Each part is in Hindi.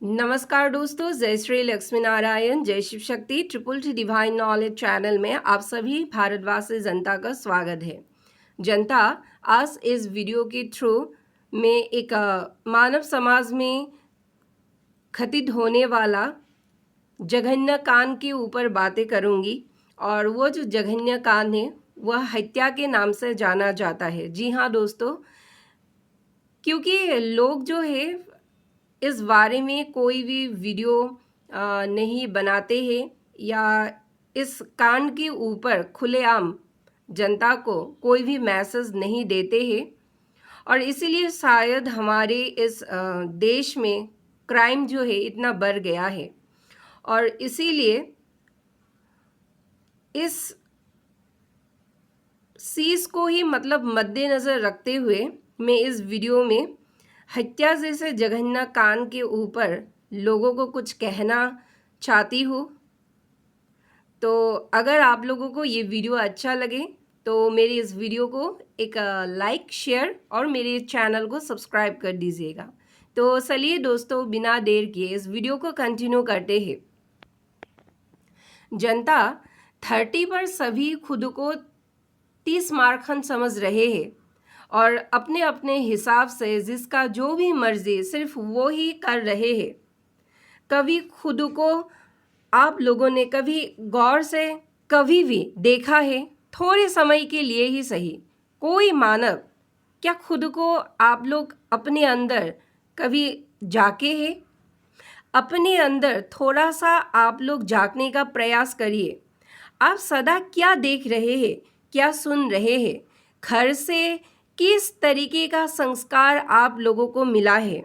नमस्कार दोस्तों, जय श्री लक्ष्मी नारायण, जय Shiv Shakti. Triple T divine knowledge channel में आप सभी भारतवासी जनता का स्वागत है। जनता, आज इस वीडियो के थ्रू मैं एक मानव समाज में घटित होने वाला जघन्य कांड के ऊपर बातें करूंगी। और वो जो जघन्य कांड है वह हत्या के नाम से जाना जाता है। जी हाँ दोस्तों, क्योंकि लोग जो है इस बारे में कोई भी वीडियो नहीं बनाते हैं या इस कांड के ऊपर खुलेआम जनता को कोई भी मैसेज नहीं देते हैं। और इसीलिए शायद हमारे इस देश में क्राइम जो है इतना बढ़ गया है। और इसीलिए इस चीज़ को ही मतलब मद्देनज़र रखते हुए मैं इस वीडियो में हत्या जैसे जघन्य कांड के ऊपर लोगों को कुछ कहना चाहती हूँ। तो अगर आप लोगों को ये वीडियो अच्छा लगे तो मेरी इस वीडियो को एक लाइक, शेयर और मेरे चैनल को सब्सक्राइब कर दीजिएगा। तो चलिए दोस्तों, बिना देर किए इस वीडियो को कंटिन्यू करते हैं। जनता, 30 पर सभी खुद को 30 मारखंड समझ रहे हैं और अपने अपने हिसाब से जिसका जो भी मर्जी सिर्फ वो ही कर रहे हैं। कभी खुद को आप लोगों ने कभी गौर से कभी भी देखा है, थोड़े समय के लिए ही सही, कोई मानव क्या खुद को आप लोग अपने अंदर कभी झांके हैं? अपने अंदर थोड़ा सा आप लोग झांकने का प्रयास करिए। आप सदा क्या देख रहे हैं, क्या सुन रहे हैं? घर से किस तरीके का संस्कार आप लोगों को मिला है?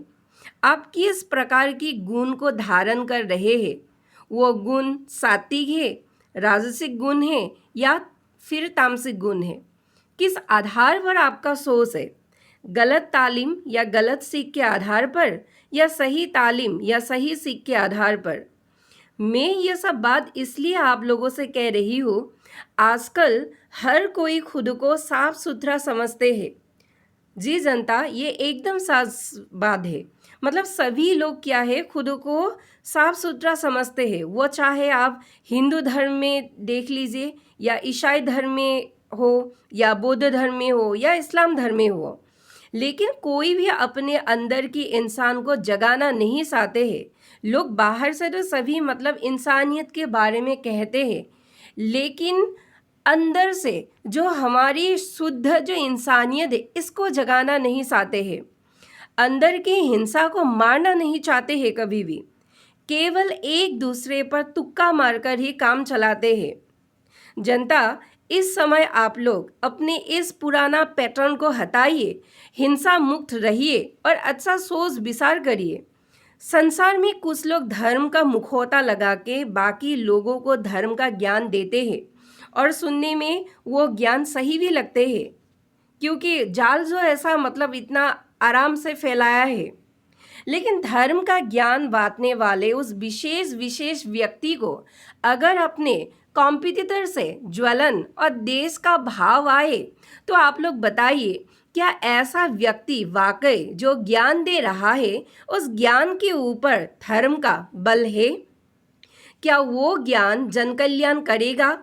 आप किस प्रकार की गुण को धारण कर रहे हैं? वो गुण सात्विक है, राजसिक गुण है या फिर तामसिक गुण है? किस आधार पर आपका सोच है? गलत तालीम या गलत सीख के आधार पर या सही तालीम या सही सीख के आधार पर? मैं ये सब बात इसलिए आप लोगों से कह रही हूँ, आजकल हर कोई खुद को साफ सुथरा समझते हैं। जी जनता, ये एकदम साफ बात है। मतलब सभी लोग क्या है, खुद को साफ सुथरा समझते हैं। वो चाहे आप हिंदू धर्म में देख लीजिए या ईसाई धर्म में हो या बौद्ध धर्म में हो या इस्लाम धर्म में हो, लेकिन कोई भी अपने अंदर की इंसान को जगाना नहीं चाहते हैं। लोग बाहर से तो सभी मतलब इंसानियत के बारे में कहते हैं, लेकिन अंदर से जो हमारी शुद्ध जो इंसानियत है इसको जगाना नहीं चाहते हैं। अंदर की हिंसा को मारना नहीं चाहते हैं कभी भी। केवल एक दूसरे पर तुक्का मारकर ही काम चलाते हैं। जनता, इस समय आप लोग अपने इस पुराना पैटर्न को हटाइए, हिंसा मुक्त रहिए और अच्छा सोच विचार करिए। संसार में कुछ लोग धर्म का मुखौटा लगा के बाकी लोगों को धर्म का ज्ञान देते हैं और सुनने में वो ज्ञान सही भी लगते हैं, क्योंकि जाल जो ऐसा मतलब इतना आराम से फैलाया है। लेकिन धर्म का ज्ञान बांटने वाले उस विशेष व्यक्ति को अगर अपने कॉम्पिटिटर से ज्वलन और देश का भाव आए तो आप लोग बताइए, क्या ऐसा व्यक्ति वाकई जो ज्ञान दे रहा है उस ज्ञान के ऊपर धर्म का बल है? क्या वो ज्ञान जन कल्याण करेगा?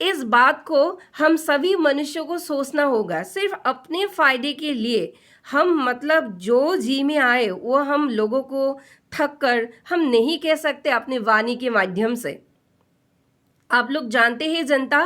इस बात को हम सभी मनुष्यों को सोचना होगा। सिर्फ अपने फायदे के लिए हम मतलब जो जी में आए वो हम लोगों को थक कर हम नहीं कह सकते अपने वाणी के माध्यम से। आप लोग जानते हैं जनता,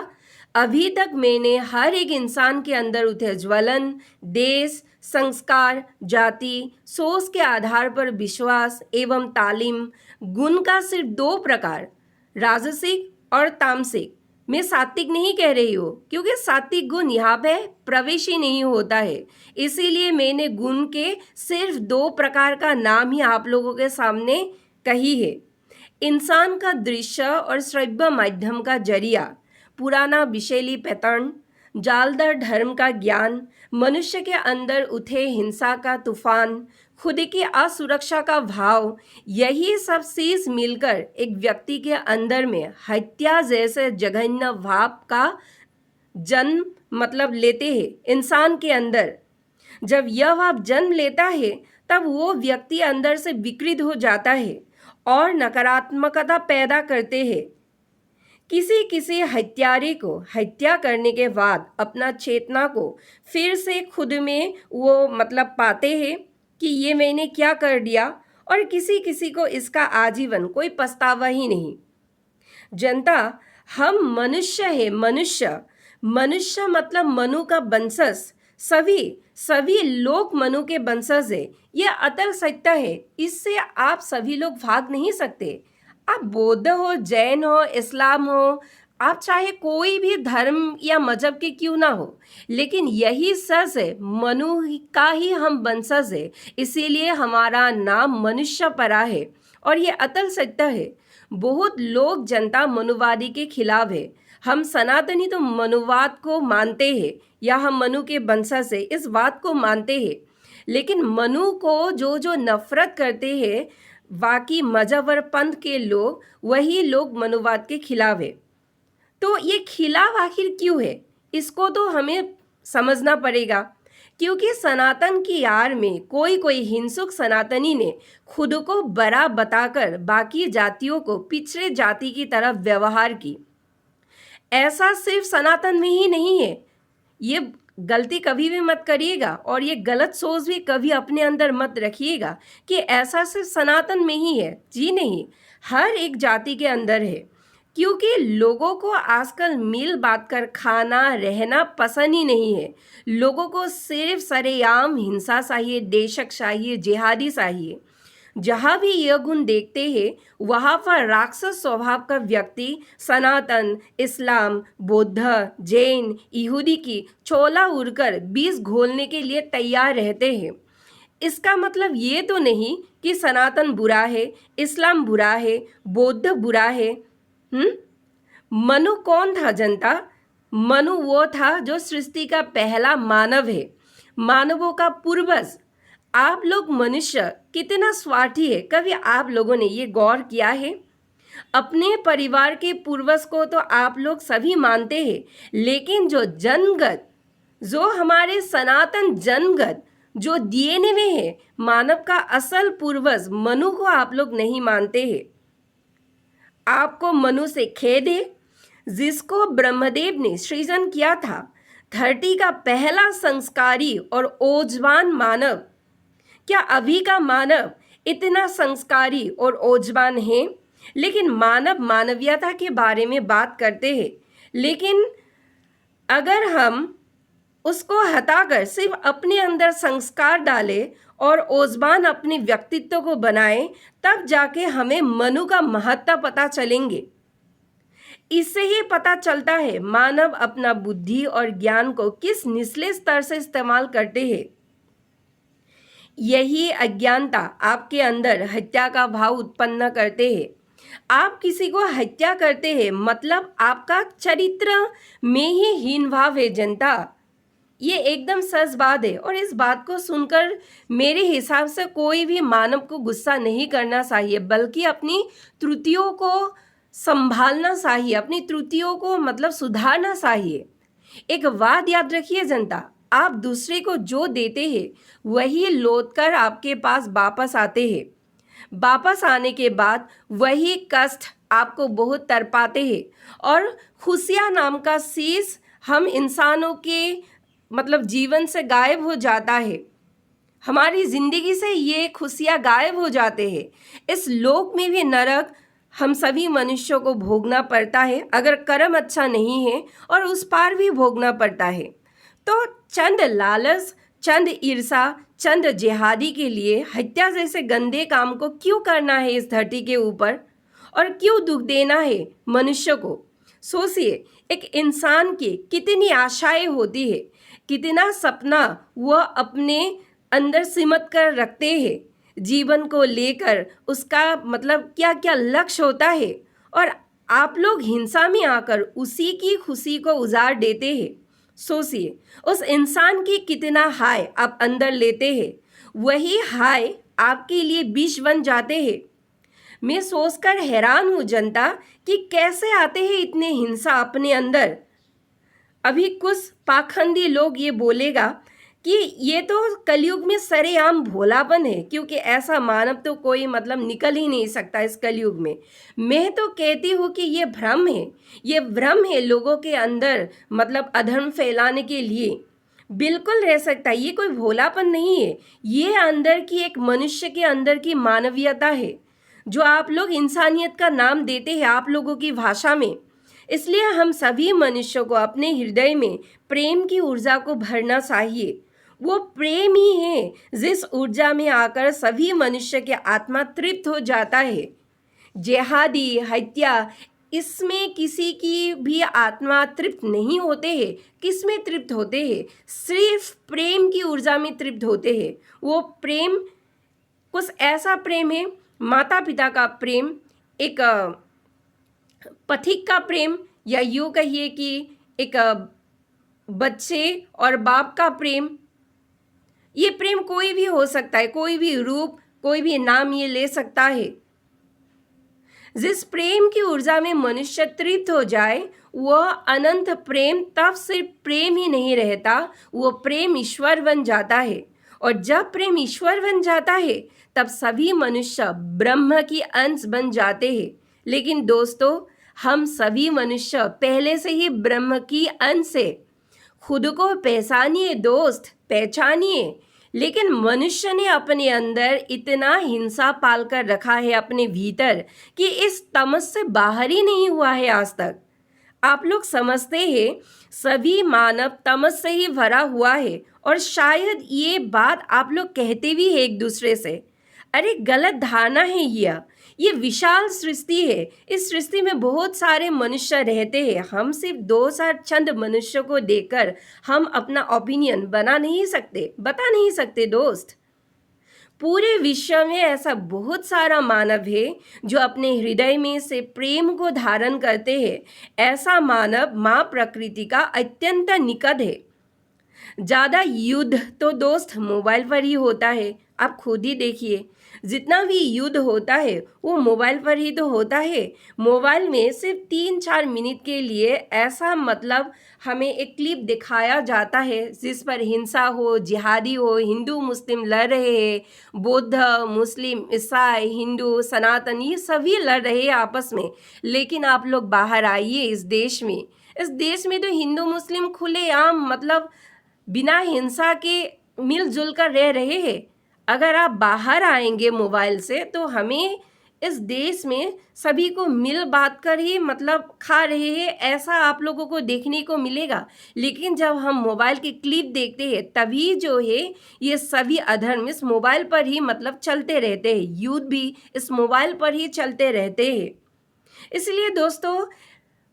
अभी तक मैंने हर एक इंसान के अंदर उठे ज्वलन, देश, संस्कार, जाति, सोच के आधार पर विश्वास एवं तालीम गुण का सिर्फ 2 प्रकार, राजसिक और तामसिक। मैं सात्विक नहीं कह रही हूँ, क्योंकि सात्विक गुण यहाँ पे प्रवेश ही नहीं होता है। इसीलिए मैंने गुण के सिर्फ 2 प्रकार का नाम ही आप लोगों के सामने कही है। इंसान का दृश्य और श्रव्य माध्यम का जरिया, पुराना विषैली पैटर्न, जालदार धर्म का ज्ञान, मनुष्य के अंदर उठे हिंसा का तूफान, खुद की असुरक्षा का भाव, यही सब चीज मिलकर एक व्यक्ति के अंदर में हत्या जैसे जघन्य भाव का जन्म मतलब लेते हैं। इंसान के अंदर जब यह भाव जन्म लेता है तब वो व्यक्ति अंदर से विकृत हो जाता है और नकारात्मकता पैदा करते हैं। किसी किसी हत्यारे को हत्या करने के बाद अपना चेतना को फिर से खुद में वो मतलब पाते हैं कि ये मैंने क्या कर दिया, और किसी किसी को इसका आजीवन कोई पछतावा ही नहीं। जनता, हम मनुष्य है, मनुष्य मनुष्य मतलब मनु का वंशज, सभी सभी लोग मनु के वंशज है। ये अतल सत्य है, इससे आप सभी लोग भाग नहीं सकते। आप बौद्ध हो, जैन हो, इस्लाम हो, आप चाहे कोई भी धर्म या मजहब के क्यों ना हो, लेकिन यही सच है, मनु का ही हम वंशज है, इसीलिए हमारा नाम मनुष्य परा है। और ये अतल सत्य है। बहुत लोग जनता मनुवादी के खिलाफ है। हम सनातनी तो मनुवाद को मानते हैं, या हम मनु के वंशज से इस बात को मानते हैं, लेकिन मनु को जो जो नफरत करते हैं बाकी मजहब और पंथ के लोग, वही लोग मनुवाद के खिलाफ है। तो ये खिलाफ आखिर क्यों है, इसको तो हमें समझना पड़ेगा। क्योंकि सनातन की आड़ में कोई कोई हिंसुक सनातनी ने खुद को बड़ा बताकर बाकी जातियों को पिछड़े जाति की तरफ व्यवहार की। ऐसा सिर्फ सनातन में ही नहीं है। ये गलती कभी भी मत करिएगा, और ये गलत सोच भी कभी अपने अंदर मत रखिएगा कि ऐसा सिर्फ सनातन में ही है। जी नहीं, हर एक जाति के अंदर है। क्योंकि लोगों को आजकल मिल बांट कर खाना रहना पसंद ही नहीं है। लोगों को सिर्फ सरेआम हिंसा चाहिए, देशक चाहिए, जिहादी चाहिए। जहाँ भी यह गुण देखते हैं वहाँ पर राक्षस स्वभाव का व्यक्ति सनातन, इस्लाम, बौद्ध, जैन, यहूदी की चोला उड़कर बीज घोलने के लिए तैयार रहते हैं। इसका मतलब ये तो नहीं कि सनातन बुरा है, इस्लाम बुरा है, बौद्ध बुरा है। मनु कौन था जनता? मनु वो था जो सृष्टि का पहला मानव है, मानवों का पूर्वज। आप लोग मनुष्य कितना स्वार्थी है, कभी आप लोगों ने ये गौर किया है? अपने परिवार के पूर्वज को तो आप लोग सभी मानते हैं, लेकिन जो जन्मगत, जो हमारे सनातन जन्मगत जो डीएनए में है, मानव का असल पूर्वज मनु को आप लोग नहीं मानते हैं। आपको मनु से खेद है, जिसको ब्रह्मदेव ने सृजन किया था। धरती का पहला संस्कारी और ओजवान मानव। क्या अभी का मानव इतना संस्कारी और ओजवान है? लेकिन मानव मानवीयता के बारे में बात करते हैं, लेकिन अगर हम उसको हटाकर सिर्फ अपने अंदर संस्कार डालें और ओजवान अपने व्यक्तित्व को बनाएं, तब जाके हमें मनु का महत्व पता चलेंगे। इससे ही पता चलता है मानव अपना बुद्धि और ज्ञान को किस निचले स्तर से इस्तेमाल करते हैं। यही अज्ञानता आपके अंदर हत्या का भाव उत्पन्न करते हैं। आप किसी को हत्या करते हैं मतलब आपका चरित्र में ही हीन भाव है जनता। ये एकदम सच बात है, और इस बात को सुनकर मेरे हिसाब से कोई भी मानव को गुस्सा नहीं करना चाहिए, बल्कि अपनी त्रुटियों को संभालना चाहिए, अपनी त्रुटियों को मतलब सुधारना चाहिए। एक बात याद रखिए जनता, आप दूसरे को जो देते हैं वही लौट कर आपके पास वापस आते हैं। वापस आने के बाद वही कष्ट आपको बहुत तड़पाते हैं, और खुशियाँ नाम का चीज़ हम इंसानों के मतलब जीवन से गायब हो जाता है। हमारी ज़िंदगी से ये खुशियाँ गायब हो जाते हैं। इस लोक में भी नरक हम सभी मनुष्यों को भोगना पड़ता है अगर कर्म अच्छा नहीं है, और उस पार भी भोगना पड़ता है। तो चंद लालच, चंद ईर्षा, चंद जिहादी के लिए हत्या जैसे गंदे काम को क्यों करना है इस धरती के ऊपर, और क्यों दुख देना है मनुष्य को? सोचिए, एक इंसान की कितनी आशाएं होती है, कितना सपना वह अपने अंदर सिमट कर रखते हैं, जीवन को लेकर उसका मतलब क्या क्या लक्ष्य होता है, और आप लोग हिंसा में आकर उसी की खुशी को उजाड़ देते हैं। सोचिए, उस इंसान की कितना हाय आप अंदर लेते हैं, वही हाय आपके लिए विष बन जाते हैं। मैं सोचकर हैरान हूँ जनता कि कैसे आते हैं इतने हिंसा अपने अंदर। अभी कुछ पाखंडी लोग ये बोलेगा कि ये तो कलयुग में सरेआम भोलापन है, क्योंकि ऐसा मानव तो कोई मतलब निकल ही नहीं सकता इस कलयुग में। मैं तो कहती हूँ कि ये भ्रम है, ये भ्रम है लोगों के अंदर, मतलब अधर्म फैलाने के लिए। बिल्कुल रह सकता है, ये कोई भोलापन नहीं है, ये अंदर की एक मनुष्य के अंदर की मानवीयता है, जो आप लोग इंसानियत का नाम देते हैं आप लोगों की भाषा में। इसलिए हम सभी मनुष्यों को अपने हृदय में प्रेम की ऊर्जा को भरना चाहिए। वो प्रेम ही है जिस ऊर्जा में आकर सभी मनुष्य के आत्मा तृप्त हो जाता है। जेहादी, हत्या, इसमें किसी की भी आत्मा तृप्त नहीं होते हैं। किस में तृप्त होते हैं? सिर्फ प्रेम की ऊर्जा में तृप्त होते हैं। वो प्रेम कुछ ऐसा प्रेम है, माता पिता का प्रेम, एक पथिक का प्रेम, या यूँ कहिए कि एक बच्चे और बाप का प्रेम। ये प्रेम कोई भी हो सकता है, कोई भी रूप, कोई भी नाम ये ले सकता है। जिस प्रेम की ऊर्जा में मनुष्य तृप्त हो जाए वह अनंत प्रेम तब सिर्फ प्रेम ही नहीं रहता, वो प्रेम ईश्वर बन जाता है। और जब प्रेम ईश्वर बन जाता है तब सभी मनुष्य ब्रह्म की अंश बन जाते हैं। लेकिन दोस्तों, हम सभी मनुष्य पहले से ही ब्रह्म की अंश है। खुद को पहचानिए दोस्त, पहचानिए। लेकिन मनुष्य ने अपने अंदर इतना हिंसा पाल कर रखा है अपने भीतर कि इस तमस से बाहर ही नहीं हुआ है आज तक। आप लोग समझते हैं सभी मानव तमस से ही भरा हुआ है, और शायद ये बात आप लोग कहते भी हैं एक दूसरे से। अरे गलत धारणा है ये विशाल सृष्टि है। इस सृष्टि में बहुत सारे मनुष्य रहते हैं। हम सिर्फ 2-4 चंद मनुष्यों को देखकर हम अपना ओपिनियन बता नहीं सकते दोस्त। पूरे विश्व में ऐसा बहुत सारा मानव है जो अपने हृदय में से प्रेम को धारण करते हैं। ऐसा मानव माँ प्रकृति का अत्यंत निकट है। ज़्यादा युद्ध तो दोस्त मोबाइल पर ही होता है। आप खुद ही देखिए, जितना भी युद्ध होता है वो मोबाइल पर ही तो होता है। मोबाइल में सिर्फ 3-4 मिनट के लिए ऐसा मतलब हमें एक क्लिप दिखाया जाता है जिस पर हिंसा हो, जिहादी हो, हिंदू मुस्लिम लड़ रहे हैं, बौद्ध, मुस्लिम, ईसाई, हिंदू, सनातन, ये सभी लड़ रहे हैं आपस में। लेकिन आप लोग बाहर आइए इस देश में तो हिंदू मुस्लिम खुलेआम मतलब बिना हिंसा के मिलजुल कर रह रहे हैं। अगर आप बाहर आएंगे मोबाइल से तो हमें इस देश में सभी को मिल बात कर ही मतलब खा रहे हैं, ऐसा आप लोगों को देखने को मिलेगा। लेकिन जब हम मोबाइल की क्लिप देखते हैं तभी जो है ये सभी अधर्म इस मोबाइल पर ही मतलब चलते रहते हैं। युद्ध भी इस मोबाइल पर ही चलते रहते हैं। इसलिए दोस्तों,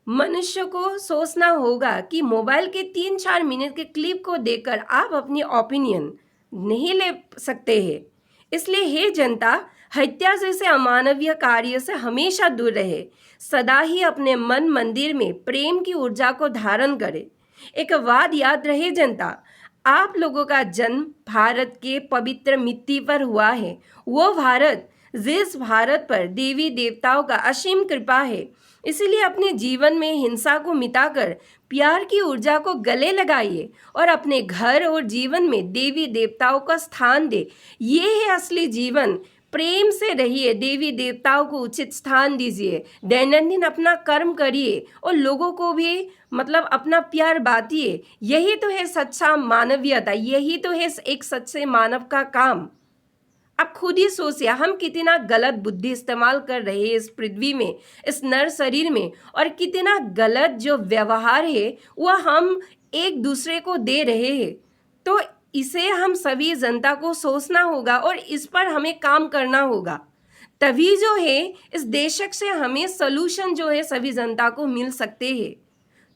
मनुष्य को सोचना होगा कि मोबाइल के 3-4 मिनट के क्लिप को देखकर आप अपनी ओपिनियन नहीं ले सकते हैं। इसलिए हे जनता, हत्या जैसे अमानवीय कार्य से हमेशा दूर रहे। सदा ही अपने मन मंदिर में प्रेम की ऊर्जा को धारण करे। एक बात याद रहे जनता, आप लोगों का जन्म भारत के पवित्र मिट्टी पर हुआ है। वो भारत जिस भारत पर देवी देवताओं का असीम कृपा है। इसीलिए अपने जीवन में हिंसा को मिटाकर प्यार की ऊर्जा को गले लगाइए और अपने घर और जीवन में देवी देवताओं का स्थान दे। ये है असली जीवन। प्रेम से रहिए, देवी देवताओं को उचित स्थान दीजिए, दैनंदिन अपना कर्म करिए और लोगों को भी मतलब अपना प्यार बांटिए। यही तो है सच्चा मानवीयता, यही तो है एक सच्चे मानव का काम। आप खुद ही सोचिए हम कितना गलत बुद्धि इस्तेमाल कर रहे हैं इस पृथ्वी में, इस नर शरीर में, और कितना गलत जो व्यवहार है वह हम एक दूसरे को दे रहे हैं। तो इसे हम सभी जनता को सोचना होगा और इस पर हमें काम करना होगा। तभी जो है इस देशक से हमें सलूशन जो है सभी जनता को मिल सकते हैं।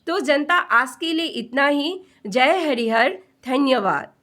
तो जनता, आज के लिए इतना ही। जय हरिहर, धन्यवाद।